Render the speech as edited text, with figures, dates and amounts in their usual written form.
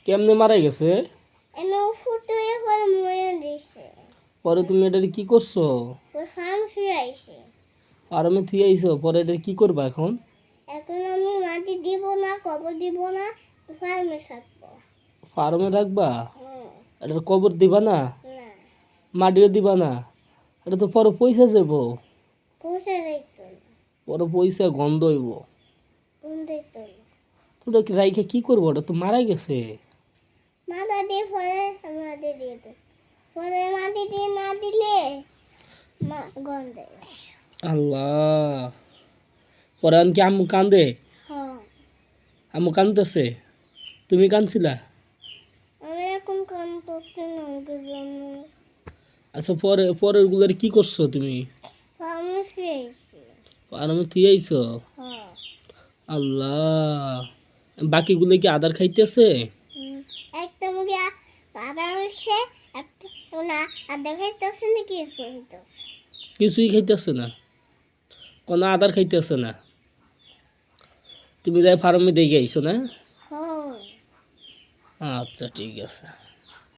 কেমনে মারা গেছে? এনে ফুটুয়ে পরে মরে দিছে। পরে তুমি এটা কি করছো? ওই ফার্ম শুয়ে আইছে। ফার্মে থুই আইছো, পরে এটা কি করবা এখন? এখন আমি মাটি দিব না, কবর দিব না, ফার্মে থাকবো। ফার্মে রাখবা? হুম, এটার কবর দিবা না? না মাটিও দিবা না? এটা তো পরে পয়সা যাবো। পুষে দিত না, পরে পয়সা গন্ধ হইব। কোন দিত না। তোরা কি রাইখে কি করবো? ওটা তো মারা গেছে। মাথা দিয়ে পরে মাটি দিয়ে দেব। পরে মাটি দিয়ে না দিলে গন্ধে। আল্লাহ, পরে আনকি আম্মু কান্দে? হ্যাঁ, আম্মু কান্দতেছে? তুমি কান্দছিলা? আমি এখন কান্দতেছি না ওকে জন্য। আচ্ছা, পরের গুলার কি করছো তুমি? ফার্মে শুয়ে আইছি। ফার্মে থুই আইছো? হ্যাঁ, আল্লাহ, বাকিগুলো কি আদার খাইতেছে? একটা মুরগি আদা হচ্ছে, একটা না আদা খাইতেছে না কি খাইতেছে। কিছুই খাইতেছে না, কোনো আদার খাইতেছে না। তুমি যাই ফার্মে দেখে আইছো না? হ্যাঁ। আচ্ছা, ঠিক আছে।